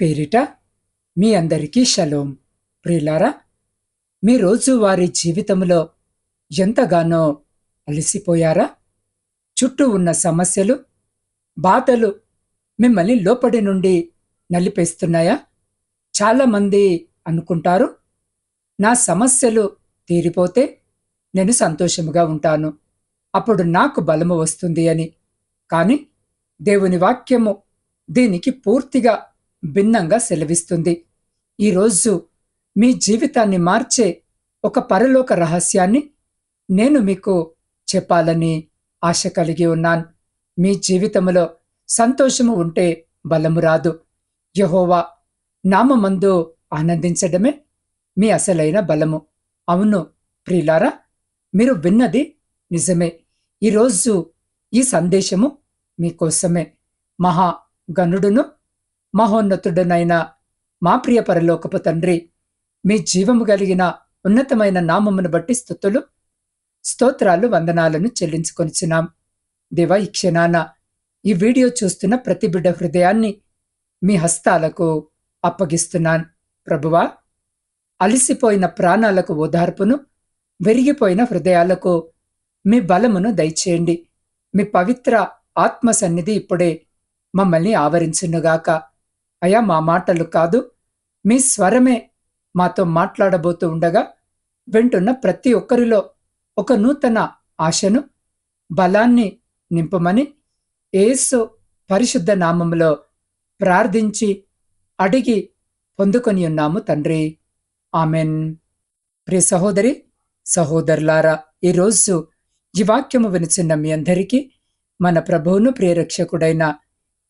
పేరిట మీ అందరికీ షలోం. ప్రియులారా, మీ రోజువారీ జీవితంలో ఎంతగానో అలసిపోయారా? చుట్టూ ఉన్న సమస్యలు, బాధలు మిమ్మల్ని లోపడి నుండి నలిపేస్తున్నాయా? చాలామంది అనుకుంటారు, నా సమస్యలు తీరిపోతే నేను సంతోషముగా ఉంటాను, అప్పుడు నాకు బలము వస్తుంది అని. కానీ దేవుని వాక్యము దీనికి పూర్తిగా భిన్నంగా సెలవిస్తుంది. ఈరోజు మీ జీవితాన్ని మార్చే ఒక పరలోక రహస్యాన్ని నేను మీకు చెప్పాలని ఆశ కలిగి ఉన్నాను. మీ జీవితంలో సంతోషము ఉంటే బలము రాదు. యెహోవా నామమందు ఆనందించడమే మీ అసలైన బలము. అవును ప్రియులారా, మీరు విన్నది నిజమే. ఈరోజు ఈ సందేశము మీకోసమే. మహా గనుడును మహోన్నతుడునైన మా ప్రియ పరలోకపు తండ్రి, మీ జీవము కలిగిన ఉన్నతమైన నామమును బట్టి స్తుతులు, స్తోత్రాలు, వందనాలను చెల్లించుకొనిచున్నాం. దేవా, ఈ క్షణాన ఈ వీడియో చూస్తున్న ప్రతి బిడ్డ హృదయాన్ని మీ హస్తాలకు అప్పగిస్తున్నాను. ప్రభువా, అలసిపోయిన ప్రాణాలకు ఓదార్పును, విరిగిపోయిన హృదయాలకు మీ బలమును దయచేయండి. మీ పవిత్ర ఆత్మ సన్నిధి ఇప్పుడే మమ్మల్ని ఆవరించునుగాక. అయా, మా మాటలు కాదు, మీ స్వరమే మాతో మాట్లాడబోతూ ఉండగా వింటున్న ప్రతి ఒక్కరిలో ఒక నూతన ఆశను, బలాన్ని నింపమని యేసు పరిశుద్ధ నామములో ప్రార్థించి అడిగి పొందుకొని ఉన్నాము తండ్రి. ఆమెన్. ప్రియ సహోదరి సహోదరులారా, ఈరోజు ఈ వాక్యము వినిచిన్న మీ అందరికీ మన ప్రభువును ప్రియరక్షకుడైన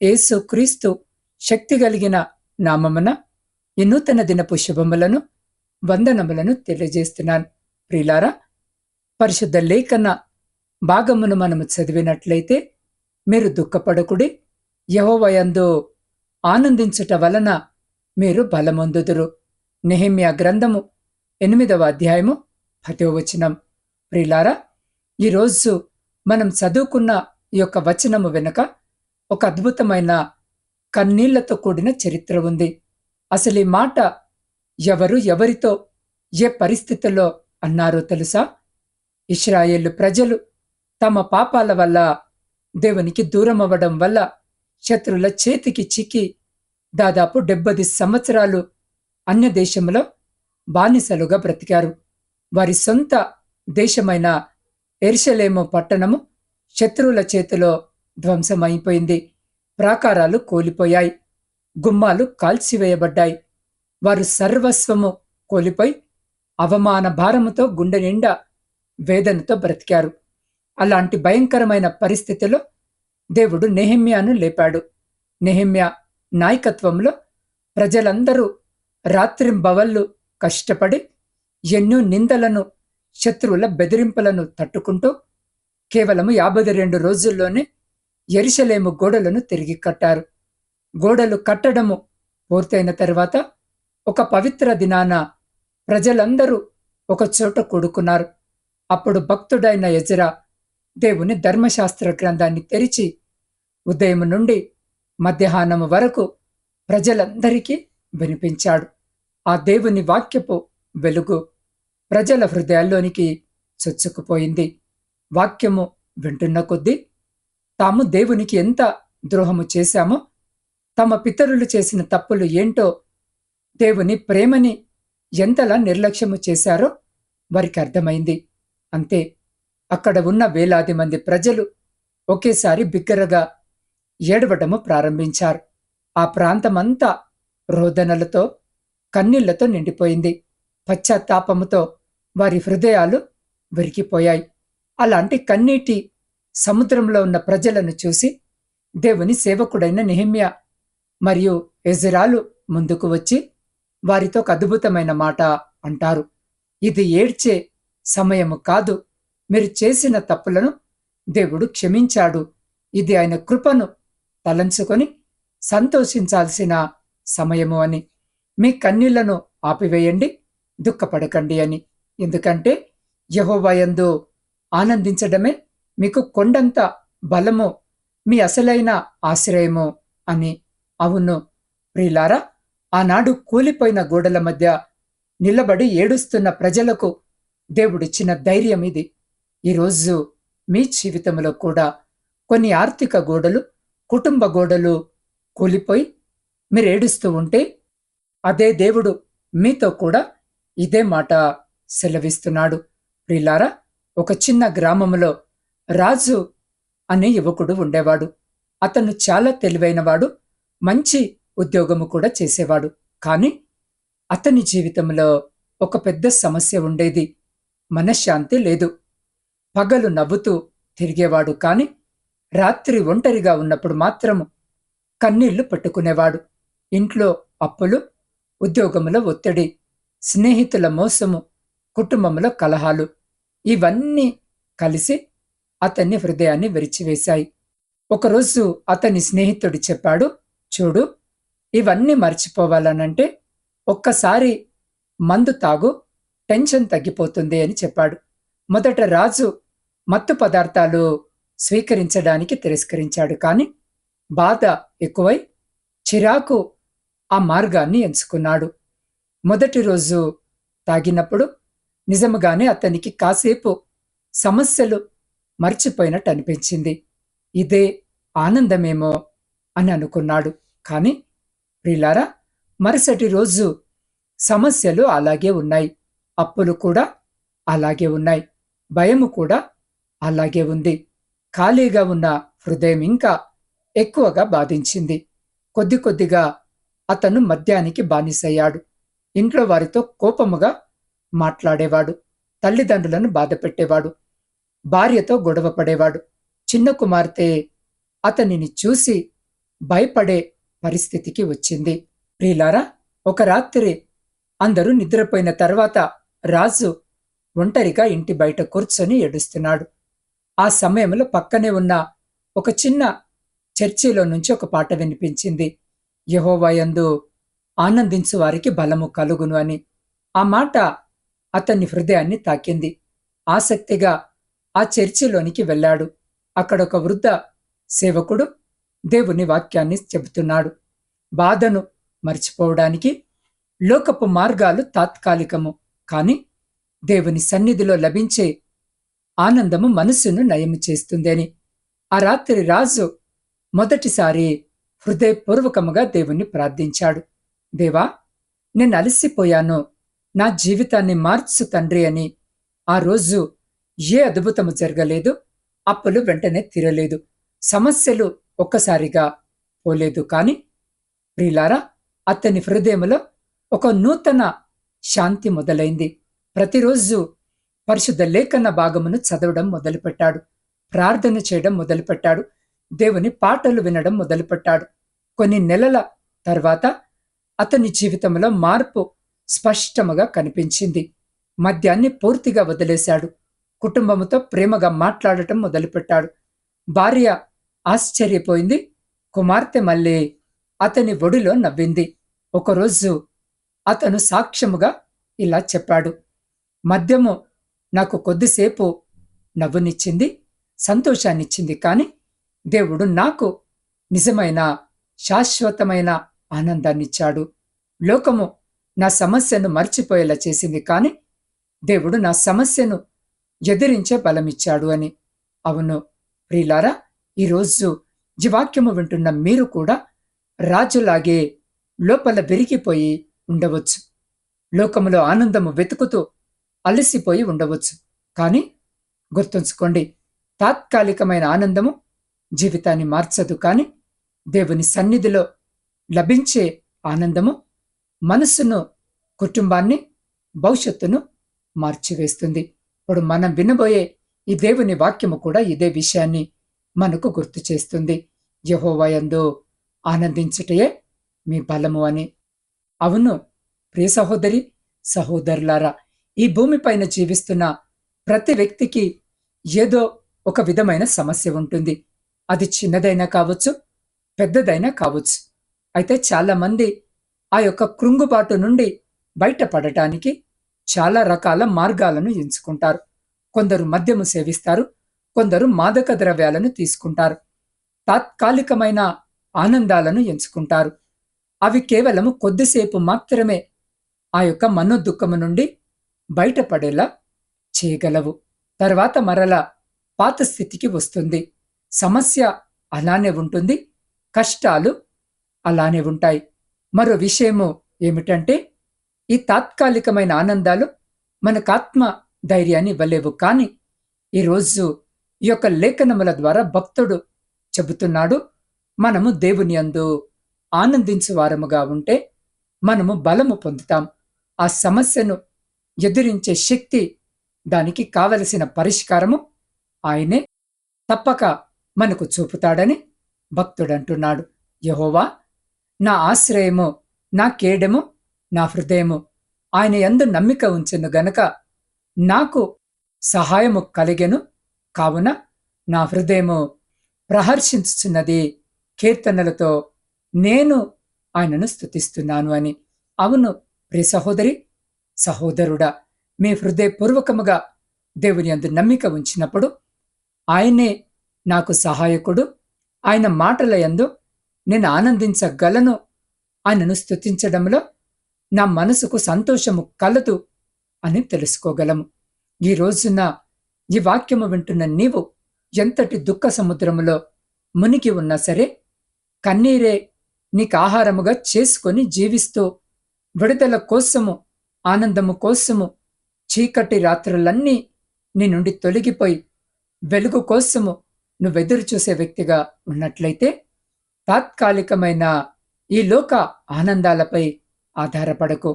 యేసు క్రీస్తు శక్తి కలిగిన నామమున ఈ నూతన దినపు శుభములను, వందనములను తెలియజేస్తున్నాను. ప్రియులారా, పరిశుద్ధ లేఖన భాగమును మనము చదివినట్లయితే, మీరు దుఃఖపడకుడి, యెహోవాయందు ఆనందించుట వలన మీరు బలమొందుదురు. నెహెమ్యా గ్రంథము 8వ అధ్యాయము 10వ వచనం. ప్రియులారా, ఈరోజు మనం చదువుకున్న ఈ యొక్క వచనము వెనుక ఒక అద్భుతమైన కన్నీళ్లతో కూడిన చరిత్ర ఉంది. అసలు ఈ మాట ఎవరు ఎవరితో ఏ పరిస్థితుల్లో అన్నారో తెలుసా? ఇశ్రాయేలు ప్రజలు తమ పాపాల వల్ల, దేవునికి దూరం అవ్వడం వల్ల శత్రువుల చేతికి చిక్కి దాదాపు 70 సంవత్సరాలు అన్య దేశంలో బానిసలుగా బ్రతికారు. వారి సొంత దేశమైన యెరూషలేము పట్టణము శత్రువుల చేతిలో ధ్వంసమైపోయింది. ప్రాకారాలు కూలిపోయాయి, గుమ్మాలు కాల్చివేయబడ్డాయి. వారు సర్వస్వము కోల్పోయి అవమాన భారముతో గుండె నిండా వేదనతో బ్రతికారు. అలాంటి భయంకరమైన పరిస్థితిలో దేవుడు నెహెమ్యాను లేపాడు. నెహెమ్యా నాయకత్వంలో ప్రజలందరూ రాత్రింబవళ్ళు కష్టపడి ఎన్నో నిందలను, శత్రువుల బెదిరింపులను తట్టుకుంటూ కేవలం 52 రోజుల్లోనే యెరూషలేము గోడలను తిరిగి కట్టారు. గోడలు కట్టడము పూర్తయిన తర్వాత ఒక పవిత్ర దినాన ప్రజలందరూ ఒక చోట కూడుకున్నారు. అప్పుడు భక్తుడైన ఎజ్రా దేవుని ధర్మశాస్త్ర గ్రంథాన్ని తెరిచి ఉదయం నుండి మధ్యాహ్నం వరకు ప్రజలందరికీ వినిపించాడు. ఆ దేవుని వాక్యపు వెలుగు ప్రజల హృదయాల్లోనికి చొచ్చుకుపోయింది. వాక్యము వింటున్న కొద్దీ తాము దేవునికి ఎంత ద్రోహము చేశామో, తమ పితరులు చేసిన తప్పులు ఏంటో, దేవుని ప్రేమని ఎంతలా నిర్లక్ష్యము చేశారో వారికి అర్థమైంది. అంతే, అక్కడ ఉన్న వేలాది మంది ప్రజలు ఒకేసారి బిగ్గరగా ఏడవడము ప్రారంభించారు. ఆ ప్రాంతమంతా రోదనలతో, కన్నీళ్లతో నిండిపోయింది. పశ్చాత్తాపముతో వారి హృదయాలు విరిగిపోయాయి. అలాంటి కన్నీటి సముద్రంలో ఉన్న ప్రజలను చూసి దేవుని సేవకుడైన నెహెమ్యా మరియు ఎజ్రాలు ముందుకు వచ్చి వారితో ఒక అద్భుతమైన మాట అంటారు. ఇది ఏడ్చే సమయము కాదు, మీరు చేసిన తప్పులను దేవుడు క్షమించాడు. ఇది ఆయన కృపను తలంచుకొని సంతోషించాల్సిన సమయము అని. మీ కన్నీళ్లను ఆపివేయండి, దుఃఖపడకండి అని. ఎందుకంటే యెహోవాయందు ఆనందించడమే మీకు కొండంత బలము, మీ అసలైన ఆశ్రయము అని. అవును ప్రియులారా, ఆనాడు కూలిపోయిన గోడల మధ్య నిలబడి ఏడుస్తున్న ప్రజలకు దేవుడిచ్చిన ధైర్యం ఇది. ఈరోజు మీ జీవితంలో కూడా కొన్ని ఆర్థిక గోడలు, కుటుంబ గోడలు కూలిపోయి మీరు ఏడుస్తూ ఉంటే, అదే దేవుడు మీతో కూడా ఇదే మాట సెలవిస్తున్నాడు. ప్రియులారా, ఒక చిన్న గ్రామంలో రాజు అనే యువకుడు ఉండేవాడు. అతను చాలా తెలివైనవాడు, మంచి ఉద్యోగము కూడా చేసేవాడు. కానీ అతని జీవితంలో ఒక పెద్ద సమస్య ఉండేది. మనశ్శాంతి లేదు. పగలు నవ్వుతూ తిరిగేవాడు, కాని రాత్రి ఒంటరిగా ఉన్నప్పుడు మాత్రము కన్నీళ్లు పట్టుకునేవాడు. ఇంట్లో అప్పులు, ఉద్యోగములో ఒత్తిడి, స్నేహితుల మోసము, కుటుంబంలో కలహాలు, ఇవన్నీ కలిసి అతన్ని హృదయాన్ని విరిచివేశాయి. ఒకరోజు అతని స్నేహితుడు చెప్పాడు, చూడు, ఇవన్నీ మర్చిపోవాలనంటే ఒక్కసారి మందు తాగు, టెన్షన్ తగ్గిపోతుంది అని చెప్పాడు. మొదట రాజు మత్తు పదార్థాలు స్వీకరించడానికి తిరస్కరించాడు. కాని బాధ ఎక్కువై చిరాకు ఆ మార్గాన్ని ఎంచుకున్నాడు. మొదటి రోజు తాగినప్పుడు నిజముగానే అతనికి కాసేపు సమస్యలు మర్చిపోయినట్టు అనిపించింది. ఇదే ఆనందమేమో అని అనుకున్నాడు. కాని ప్రియులారా, మరుసటి రోజు సమస్యలు అలాగే ఉన్నాయి. అప్పులు కూడా అలాగే ఉన్నాయి. భయము కూడా అలాగే ఉంది. ఖాళీగా ఉన్న హృదయం ఇంకా ఎక్కువగా బాధించింది. కొద్ది కొద్దిగా అతను మద్యానికి బానిసయ్యాడు. ఇంట్లో వారితో కోపముగా మాట్లాడేవాడు. తల్లిదండ్రులను బాధపెట్టేవాడు. భార్యతో గొడవ పడేవాడు. చిన్న కుమార్తె అతనిని చూసి భయపడే పరిస్థితికి వచ్చింది. ప్రియులారా, ఒక రాత్రి అందరూ నిద్రపోయిన తర్వాత రాజు ఒంటరిగా ఇంటి బయట కూర్చొని ఏడుస్తున్నాడు. ఆ సమయంలో పక్కనే ఉన్న ఒక చిన్న చర్చిలో నుంచి ఒక పాట వినిపించింది. యెహోవా యందు ఆనందించు వారికి బలము కలుగును అని. ఆ మాట అతని హృదయాన్ని తాకింది. ఆసక్తిగా ఆ చర్చిలోనికి వెళ్ళాడు. అక్కడ ఒక వృద్ధ సేవకుడు దేవుని వాక్యాన్ని చెబుతున్నాడు. బాధను మర్చిపోవడానికి లోకపు మార్గాలు తాత్కాలికము, కాని దేవుని సన్నిధిలో లభించే ఆనందము మనసును నయము చేస్తుంది అని. ఆ రాత్రి రాజు మొదటిసారి హృదయపూర్వకముగా దేవుణ్ణి ప్రార్థించాడు. దేవా, నేను అలసిపోయాను, నా జీవితాన్ని మార్చు తండ్రి అని. ఆ రోజు ఏ అద్భుతము జరగలేదు. అప్పులు వెంటనే తీరలేదు. సమస్యలు ఒక్కసారిగా పోలేదు. కాని ప్రియులారా, అతని హృదయంలో ఒక నూతన శాంతి మొదలైంది. ప్రతిరోజు పరిశుద్ధ లేఖన భాగమును చదవడం మొదలుపెట్టాడు. ప్రార్థన చేయడం మొదలుపెట్టాడు. దేవుని పాటలు వినడం మొదలుపెట్టాడు. కొన్ని నెలల తర్వాత అతని జీవితంలో మార్పు స్పష్టముగా కనిపించింది. మద్యాన్ని పూర్తిగా వదిలేశాడు. కుటుంబముతో ప్రేమగా మాట్లాడటం మొదలుపెట్టాడు. భార్య ఆశ్చర్యపోయింది. కుమార్తె మళ్ళీ అతని ఒడిలో నవ్వింది. ఒకరోజు అతను సాక్ష్యముగా ఇలా చెప్పాడు, మద్యము నాకు కొద్దిసేపు నవ్వునిచ్చింది, సంతోషాన్నిచ్చింది, కాని దేవుడు నాకు నిజమైన శాశ్వతమైన ఆనందాన్నిచ్చాడు. లోకము నా సమస్యను మర్చిపోయేలా చేసింది, కాని దేవుడు నా సమస్యను ఎదిరించే బలమిచ్చాడు అని. అవును ప్రియులారా, ఈరోజు ఈ వాక్యము వింటున్న మీరు కూడా రాజులాగే లోపల విరిగిపోయి ఉండవచ్చు. లోకములో ఆనందము వెతుకుతూ అలసిపోయి ఉండవచ్చు. కానీ గుర్తుంచుకోండి, తాత్కాలికమైన ఆనందము జీవితాన్ని మార్చదు. కానీ దేవుని సన్నిధిలో లభించే ఆనందము మనస్సును, కుటుంబాన్ని, భవిష్యత్తును మార్చివేస్తుంది. ఇప్పుడు మనం వినబోయే ఈ దేవుని వాక్యము కూడా ఇదే విషయాన్ని మనకు గుర్తు చేస్తుంది. యెహోవా యందు ఆనందించుటయే మీ బలము అని. అవును ప్రియ సహోదరి, సహోదరులారా, ఈ భూమిపైన జీవిస్తున్న ప్రతి వ్యక్తికి ఏదో ఒక విధమైన సమస్య ఉంటుంది. అది చిన్నదైనా కావచ్చు, పెద్దదైనా కావచ్చు. అయితే చాలా మంది ఆ యొక్క కృంగుబాటు నుండి బయటపడటానికి చాలా రకాల మార్గాలను ఎంచుకుంటారు. కొందరు మద్యము సేవిస్తారు, కొందరు మాదక ద్రవ్యాలను తీసుకుంటారు, తాత్కాలికమైన ఆనందాలను ఎంచుకుంటారు. అవి కేవలము కొద్దిసేపు మాత్రమే ఆ యొక్క మనోదుఃఖము నుండి బయటపడేలా చేయగలవు. తర్వాత మరలా పాత స్థితికి వస్తుంది. సమస్య అలానే ఉంటుంది, కష్టాలు అలానే ఉంటాయి. మరో విషయము ఏమిటంటే, ఈ తాత్కాలికమైన ఆనందాలు మనకాత్మ ధైర్యాన్ని ఇవ్వలేవు. కానీ ఈరోజు ఈ యొక్క లేఖనముల ద్వారా భక్తుడు చెబుతున్నాడు, మనము దేవుని యందు ఆనందించు వారముగా ఉంటే మనము బలము పొందుతాం. ఆ సమస్యను ఎదిరించే శక్తి, దానికి కావలసిన పరిష్కారము ఆయనే తప్పక మనకు చూపుతాడని భక్తుడంటున్నాడు. యెహోవా నా ఆశ్రయము, నా కేడెము, నా హృదయము, ఆయన యందు నమ్మిక ఉంచెను గనక నాకు సహాయము కలిగెను. కావున నా హృదయము ప్రహర్షించుచున్నది, కీర్తనలతో నేను ఆయనను స్తుతిస్తున్నాను అని. అవును ప్రియ సహోదరి, సహోదరుడా, మీ హృదయపూర్వకముగా దేవుని యందు నమ్మిక ఉంచినప్పుడు ఆయనే నాకు సహాయకుడు, ఆయన మాటల యందు నేను ఆనందించగలను, ఆయనను స్తుతించడంలో నా మనసుకు సంతోషము కలదు అని తెలుసుకోగలము. ఈ రోజున ఈ వాక్యము వింటున్న నీవు ఎంతటి దుఃఖ సముద్రములో మునిగి ఉన్నా సరే, కన్నీరే నీకు ఆహారముగా చేసుకొని జీవిస్తూ విడుదల కోసము, ఆనందము కోసము చీకటి రాత్రులన్నీ నీ నుండి తొలగిపోయి వెలుగు కోసము నువ్వెదురు చూసే వ్యక్తిగా ఉన్నట్లయితే, తాత్కాలికమైన ఈ లోక ఆనందాలపై ఆధారపడకు.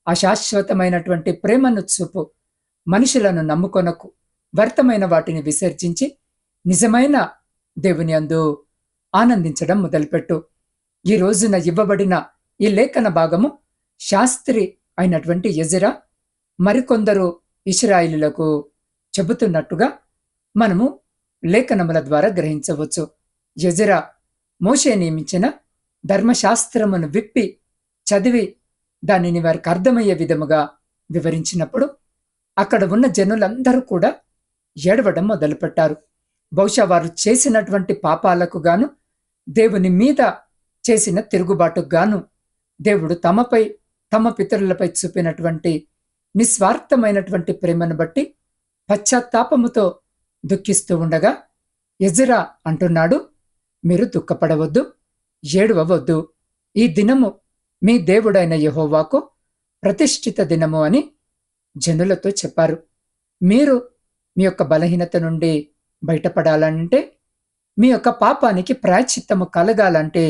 అశాశ్వతమైనటువంటి ప్రేమను చూపు. మనుషులను నమ్ముకొనకు. వ్యర్థమైన వాటిని విసర్జించి నిజమైన దేవుని యందు ఆనందించడం మొదలుపెట్టు. ఈ రోజున ఇవ్వబడిన ఈ లేఖన భాగము శాస్త్రి అయినటువంటి యెజ్రా మరికొందరు ఇశ్రాయేలులకు చెబుతున్నట్టుగా మనము లేఖనముల ద్వారా గ్రహించవచ్చు. యెజ్రా మోషే నియమించిన ధర్మశాస్త్రమును విప్పి చదివి దానిని వారికి అర్థమయ్యే విధముగా వివరించినప్పుడు అక్కడ ఉన్న జనులందరూ కూడా ఏడవడం మొదలుపెట్టారు. బహుశా వారు చేసినటువంటి పాపాలకు గాను, దేవుని మీద చేసిన తిరుగుబాటుకు గాను దేవుడు తమపై, తమ పితరులపై చూపినటువంటి నిస్వార్థమైనటువంటి ప్రేమను బట్టి పశ్చాత్తాపముతో దుఃఖిస్తూ ఉండగా యెజ్రా అంటున్నాడు, మీరు దుఃఖపడవద్దు, ఏడవవద్దు. ఈ దినము మీ దేవుడైన యెహోవాకు ప్రతిష్ఠిత దినము అని జనులతో చెప్పారు. మీరు మీ యొక్క బలహీనత నుండి బయటపడాలంటే, మీ యొక్క పాపానికి ప్రాయశ్చిత్తము కలగాలంటే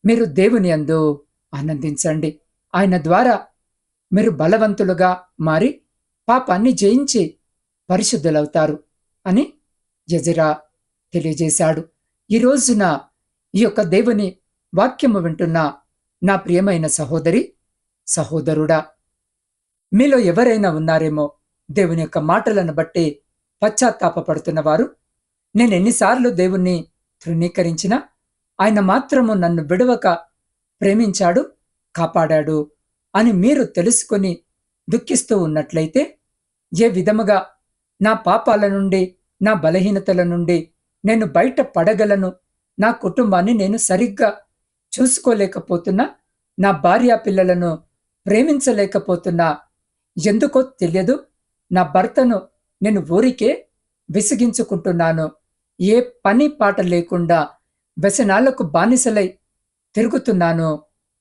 మీరు దేవుని యందు ఆనందించండి. ఆయన ద్వారా మీరు బలవంతులుగా మారి పాపాన్ని జయించి పరిశుద్ధులవుతారు అని యెజ్రా తెలియజేశాడు. ఈ రోజున ఈ యొక్క దేవుని వాక్యము వింటున్న నా ప్రియమైన సహోదరి, సహోదరుడా, మీలో ఎవరైనా ఉన్నారేమో దేవుని యొక్క మాటలను బట్టి పశ్చాత్తాపపడుతున్న వారు, నేను ఎన్నిసార్లు దేవుణ్ణి తృణీకరించినా ఆయన మాత్రము నన్ను విడవక ప్రేమించాడు, కాపాడాడు అని మీరు తెలుసుకొని దుఃఖిస్తూ ఉన్నట్లయితే, ఏ విధముగా నా పాపాల నుండి, నా బలహీనతల నుండి నేను బయట పడగలను, నా కుటుంబాన్ని నేను సరిగ్గా చూసుకోలేకపోతున్నా, నా భార్యా పిల్లలను ప్రేమించలేకపోతున్నా, ఎందుకో తెలియదు, నా భర్తను నేను ఊరికే విసిగించుకుంటున్నాను, ఏ పని పాట లేకుండా వ్యసనాలకు బానిసలై తిరుగుతున్నాను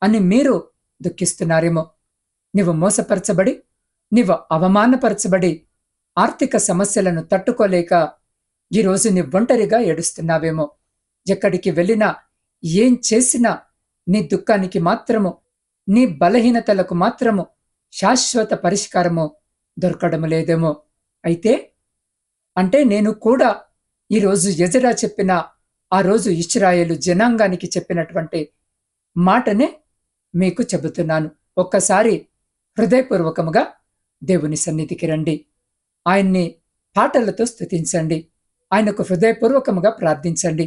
అని మీరు దుఃఖిస్తున్నారేమో. నీవు మోసపరచబడి, నీవు అవమానపరచబడి, ఆర్థిక సమస్యలను తట్టుకోలేక ఈరోజు నీ ఒంటరిగా ఏడుస్తున్నావేమో. ఎక్కడికి వెళ్ళినా, ఏం చేసినా నీ దుఃఖానికి మాత్రము, నీ బలహీనతలకు మాత్రము శాశ్వత పరిష్కారము దొరకడము లేదేమో. అయితే అంటే నేను కూడా ఈరోజు యెజ్రా చెప్పిన, ఆ రోజు ఇశ్రాయేలు జనాంగానికి చెప్పినటువంటి మాటనే మీకు చెబుతున్నాను. ఒక్కసారి హృదయపూర్వకముగా దేవుని సన్నిధికి రండి. ఆయన్ని పాటలతో స్తుతించండి. ఆయనకు హృదయపూర్వకముగా ప్రార్థించండి.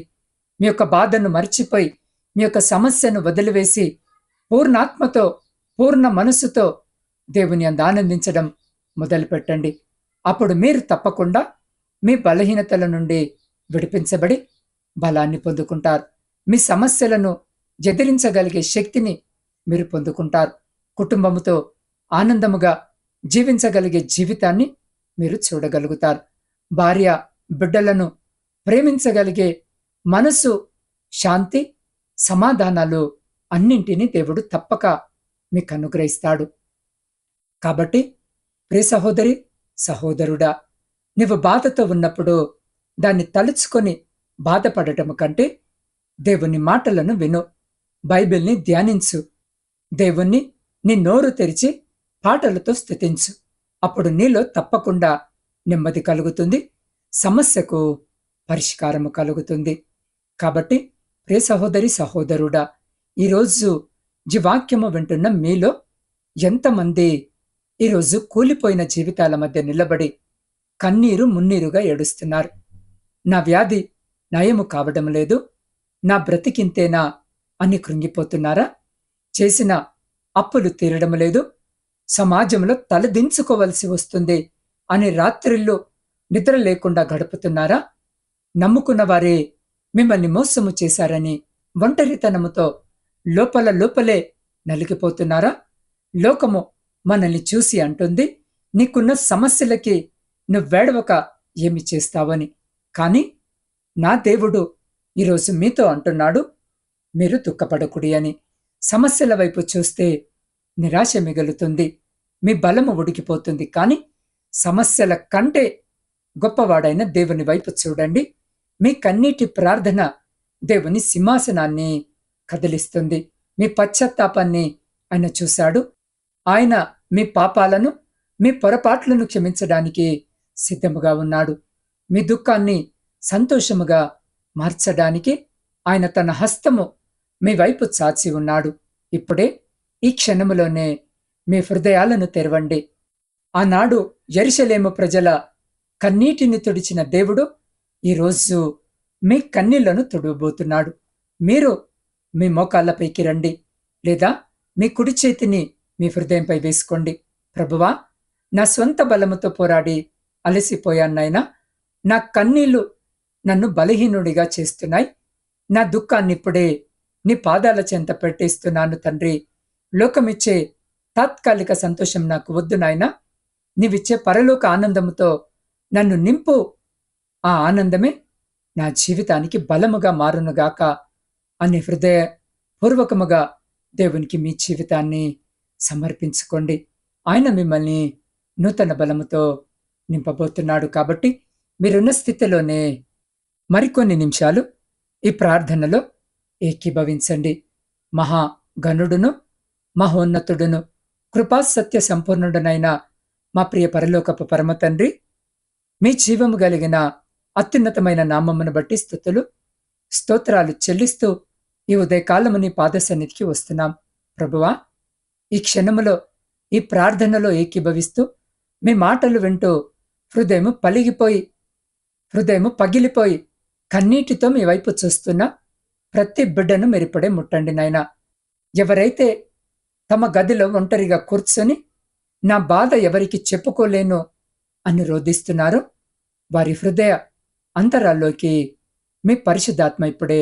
మీ యొక్క బాధను మర్చిపోయి, మీ యొక్క సమస్యను వదిలివేసి, పూర్ణాత్మతో, పూర్ణ మనస్సుతో దేవుని యందు ఆనందించడం మొదలుపెట్టండి. అప్పుడు మీరు తప్పకుండా మీ బలహీనతల నుండి విడిపించబడి బలాన్ని పొందుకుంటారు. మీ సమస్యలను ఎదిరించగలిగే శక్తిని మీరు పొందుకుంటారు. కుటుంబముతో ఆనందముగా జీవించగలిగే జీవితాన్ని మీరు చూడగలుగుతారు. భార్య బిడ్డలను ప్రేమించగలిగే మనసు, శాంతి, సమాధానాలు అన్నింటినీ దేవుడు తప్పక మీకు అనుగ్రహిస్తాడు. కాబట్టి ప్రియ సహోదరి, సహోదరుడా, నీవు బాధతో ఉన్నప్పుడు దాన్ని తలుచుకొని బాధపడటము కంటే దేవుని మాటలను విను, బైబిల్ని ధ్యానించు, దేవుణ్ణి నీ నోరు తెరిచి పాటలతో స్తుతించు. అప్పుడు నీలో తప్పకుండా నెమ్మది కలుగుతుంది, సమస్యకు పరిష్కారము కలుగుతుంది. కాబట్టి ప్రియ సహోదరి, సహోదరుడా, ఈరోజు జీవాక్యము వింటున్న మీలో ఎంతమంది ఈరోజు కూలిపోయిన జీవితాల మధ్య నిలబడి కన్నీరు మున్నీరుగా ఏడుస్తున్నారు? నా వ్యాధి నయము కావడం లేదు, నా బ్రతికింతేనా అని కృంగిపోతున్నారా? చేసిన అప్పులు తీరడం లేదు, సమాజంలో తలదించుకోవలసి వస్తుంది అని రాత్రిళ్ళు నిద్ర లేకుండా గడుపుతున్నారా? నమ్ముకున్న వారే మిమ్మల్ని మోసము చేశారని ఒంటరితనముతో లోపల లోపలే నలిగిపోతున్నారా? లోకము మనల్ని చూసి అంటుంది, నీకున్న సమస్యలకి నువ్వేడవక ఏమి చేస్తావని. కాని నా దేవుడు ఈరోజు మీతో అంటున్నాడు, మీరు దుఃఖపడకుడి అని. సమస్యల వైపు చూస్తే నిరాశ మిగులుతుంది, మీ బలము ఉడికిపోతుంది. కాని సమస్యల కంటే గొప్పవాడైన దేవుని వైపు చూడండి. మీ కన్నీటి ప్రార్థన దేవుని సింహాసనాన్ని కదిలిస్తుంది. మీ పశ్చాత్తాపాన్ని ఆయన చూశాడు. ఆయన మీ పాపాలను, మీ పొరపాట్లను క్షమించడానికి సిద్ధముగా ఉన్నాడు. మీ దుఃఖాన్ని సంతోషముగా మార్చడానికి ఆయన తన హస్తము మీ వైపు చాచి ఉన్నాడు. ఇప్పుడే ఈ క్షణములోనే మీ హృదయాలను తెరవండి. ఆనాడు యెరూషలేము ప్రజల కన్నీటిని తుడిచిన దేవుడు ఈరోజు మీ కన్నీళ్లను తుడవబోతున్నాడు. మీరు మీ మోకాళ్ళపైకి రండి, లేదా మీ కుడి చేతిని మీ హృదయంపై వేసుకోండి. ప్రభువా, నా స్వంత బలముతో పోరాడి అలసిపోయాన్నైనా, నా కన్నీళ్లు నన్ను బలహీనుడిగా చేస్తున్నాయి. నా దుఃఖాన్ని ఇప్పుడే నీ పాదాల చెంత పెట్టేస్తున్నాను తండ్రి. లోకమిచ్చే తాత్కాలిక సంతోషం నాకు వద్దు నాయనా, నీవిచ్చే పరలోక ఆనందముతో నన్ను నింపు. ఆ ఆనందమే నా జీవితానికి బలముగా మారునుగాక అని హృదయపూర్వకముగా దేవునికి మీ జీవితాన్ని సమర్పించుకోండి. ఆయన మిమ్మల్ని నూతన బలముతో నింపబోతున్నాడు. కాబట్టి మీరున్న స్థితిలోనే మరికొన్ని నిమిషాలు ఈ ప్రార్థనలో ఏకీభవించండి. మహా గణుడును, మహోన్నతుడును, కృపా సత్య సంపూర్ణుడనైన మా ప్రియ పరలోకపు పరమ తండ్రి, మీ జీవము కలిగిన అత్యున్నతమైన నామమును బట్టి స్తుతులు, స్తోత్రాలు చెల్లిస్తూ ఈ ఉదయకాలము నీ పాద సన్నిధికి వస్తున్నాం. ప్రభువా, ఈ క్షణములో ఈ ప్రార్థనలో ఏకీభవిస్తూ మీ మాటలు వింటూ హృదయము పగిలిపోయి కన్నీటితో మీ వైపు చూస్తున్న ప్రతి బిడ్డను మీరిప్పుడే ముట్టండి నాయనా. ఎవరైతే తమ గదిలో ఒంటరిగా కూర్చొని నా బాధ ఎవరికి చెప్పుకోలేను అని రోధిస్తున్నారో వారి హృదయ అంతరాల్లోకి మీ పరిశుద్ధాత్మ ఇప్పుడే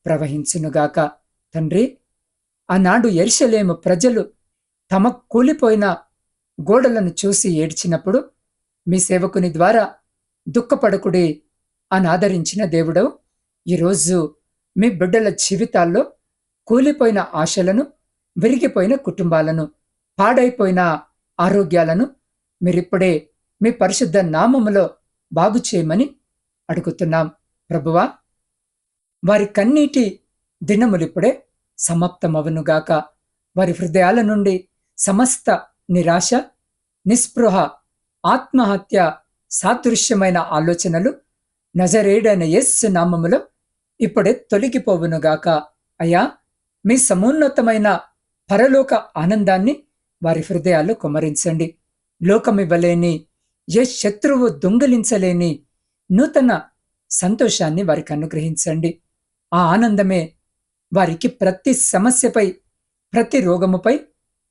ప్రవహించునుగాక. తండ్రి, ఆనాడు యెరూషలేము ప్రజలు తమ కూలిపోయిన గోడలను చూసి ఏడ్చినప్పుడు మీ సేవకుని ద్వారా దుఃఖపడకుడి అని ఆదరించిన దేవుడవు, ఈరోజు మీ బిడ్డల జీవితాల్లో కూలిపోయిన ఆశలను, విరిగిపోయిన కుటుంబాలను, పాడైపోయిన ఆరోగ్యాలను మీరిప్పుడే మీ పరిశుద్ధ నామములో బాగు చేయమని అడుగుతున్నాం. ప్రభువా, వారి కన్నీటి దినములిప్పుడే సమాప్తమవునుగాక. వారి హృదయాల నుండి సమస్త నిరాశ, నిస్పృహ, ఆత్మహత్య సాదృశ్యమైన ఆలోచనలు నజరేయుడైన యేసు నామములో ఇప్పుడే తొలగిపోవునుగాక. అయ్యా, మీ సమున్నతమైన పరలోక ఆనందాన్ని వారి హృదయాల్లో కుమ్మరించండి. లోకమివ్వలేని, ఏ శత్రువు దొంగిలించలేని నూతన సంతోషాన్ని వారికి అనుగ్రహించండి. ఆ ఆనందమే వారికి ప్రతి సమస్యపై, ప్రతి రోగముపై,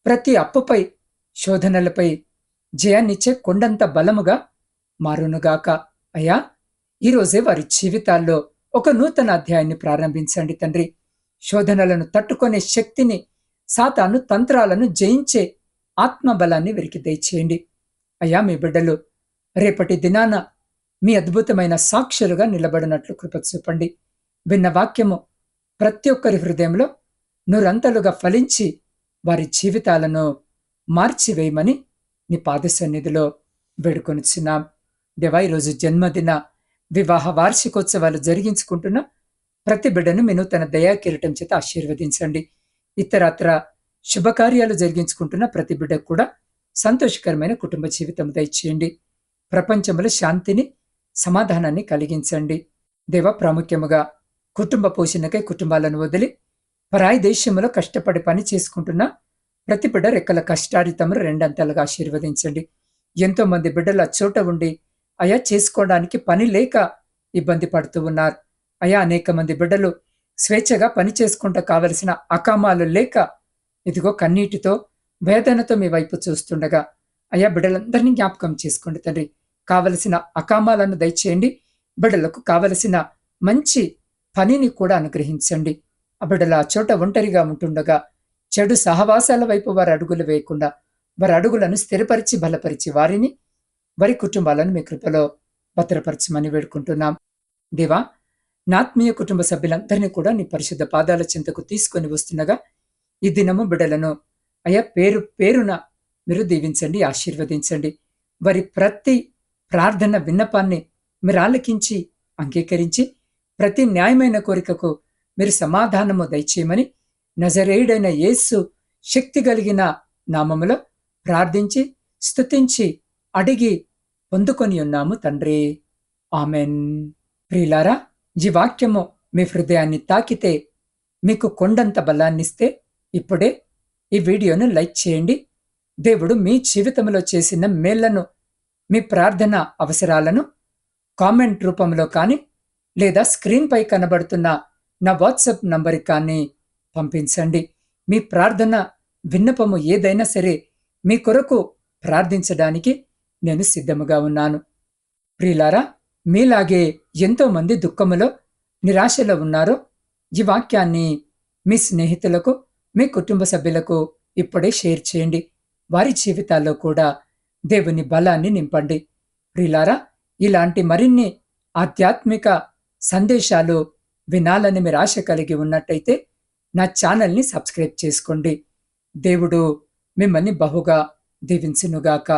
ప్రతి అప్పుపై, శోధనలపై జయాన్నిచ్చే కొండంత బలముగా మారునుగాక. అయ్యా, ఈరోజే వారి జీవితాల్లో ఒక నూతన అధ్యాయాన్ని ప్రారంభించండి తండ్రి. శోధనలను తట్టుకునే శక్తిని సాతాను తంత్రాలను జయించే ఆత్మబలాన్ని వీరికి దయచేయండి. అయ్యా, మీ బిడ్డలు రేపటి దినాన మీ అద్భుతమైన సాక్షులుగా నిలబడినట్లు కృప చూపండి. విన్న వాక్యము ప్రతి ఒక్కరి హృదయంలో నూరంతలుగా ఫలించి వారి జీవితాలను మార్చివేయమని నీ పాద సన్నిధిలో వేడుకొనిచున్నాం. దేవా, ఈరోజు జన్మదిన వివాహ వార్షికోత్సవాలు జరిగించుకుంటున్న ప్రతి బిడ్డను మీ నూతన దయా కిరీటం చేత ఆశీర్వదించండి. ఇతరత్ర శుభకార్యాలు జరిగించుకుంటున్న ప్రతి బిడ్డకు కూడా సంతోషకరమైన కుటుంబ జీవితం దయచేయండి. ప్రపంచంలో శాంతిని, సమాధానాన్ని కలిగించండి. దేవ, ప్రాముఖ్యముగా కుటుంబ పోషణకై కుటుంబాలను వదిలి పరాయి దేశంలో కష్టపడి పని చేసుకుంటున్న ప్రతి బిడ్డ రెక్కల కష్టారితములు రెండంతలుగా ఆశీర్వదించండి. ఎంతో మంది బిడ్డలు చోట ఉండి అయా చేసుకోవడానికి పని లేక ఇబ్బంది పడుతూ ఉన్నారు. అయా, అనేక మంది బిడ్డలు స్వేచ్ఛగా పని చేసుకుంటూ కావలసిన అకామాలు లేక ఇదిగో కన్నీటితో వేదనతో మీ వైపు చూస్తుండగా అయా, బిడ్డలందరినీ జ్ఞాపకం చేసుకోండి తండ్రి. కావలసిన అకామాలను దయచేయండి. బిడ్డలకు కావలసిన మంచి పనిని కూడా అనుగ్రహించండి. ఆ బిడ్డల ఆ చోట ఒంటరిగా ఉంటుండగా చెడు సహవాసాల వైపు వారి అడుగులు వేయకుండా వారి అడుగులను స్థిరపరిచి బలపరిచి వారిని, వారి కుటుంబాలను మీ కృపలో భద్రపరచమని వేడుకుంటున్నాం. దేవా, నా ఆత్మీయ కుటుంబ సభ్యులందరినీ కూడా నీ పరిశుద్ధ పాదాల చింతకు తీసుకొని వస్తుండగా ఈ దినము బిడ్డలను అయ్యా పేరు పేరున మీరు దీవించండి, ఆశీర్వదించండి. వారి ప్రతి ప్రార్థన విన్నపాన్ని మీరు ఆలకించి అంగీకరించి ప్రతి న్యాయమైన కోరికకు మీరు సమాధానము దయచేయమని నజరేయుడైన యేసు శక్తి కలిగిన నామములో ప్రార్థించి స్తుతించి అడిగి పొందుకొని ఉన్నాము తండ్రి. ఆమెన్. ప్రియులారా, ఈ వాక్యము మీ హృదయాన్ని తాకితే, మీకు కొండంత బలాన్నిస్తే ఇప్పుడే ఈ వీడియోను లైక్ చేయండి. దేవుడు మీ జీవితంలో చేసిన మేళ్లను, మీ ప్రార్థన అవసరాలను కామెంట్ రూపంలో కానీ లేదా స్క్రీన్ పై కనబడుతున్న నా వాట్సాప్ నంబర్కి కానీ పంపించండి. మీ ప్రార్థన విన్నపము ఏదైనా సరే మీ కొరకు ప్రార్థించడానికి నేను సిద్ధముగా ఉన్నాను. ప్రియులారా, మీలాగే ఎంతో మంది దుఃఖములో, నిరాశలో ఉన్నారో ఈ వాక్యాన్ని మీ స్నేహితులకు, మీ కుటుంబ సభ్యులకు ఇప్పుడే షేర్ చేయండి. వారి జీవితాల్లో కూడా దేవుని బలాన్ని నింపండి. ప్రియులారా, ఇలాంటి మరిన్ని ఆధ్యాత్మిక సందేశాలు వినాలని మీరు ఆశ కలిగి ఉన్నట్టయితే నా ఛానల్ని సబ్స్క్రైబ్ చేసుకోండి. దేవుడు మిమ్మల్ని బహుగా దీవించునుగాక.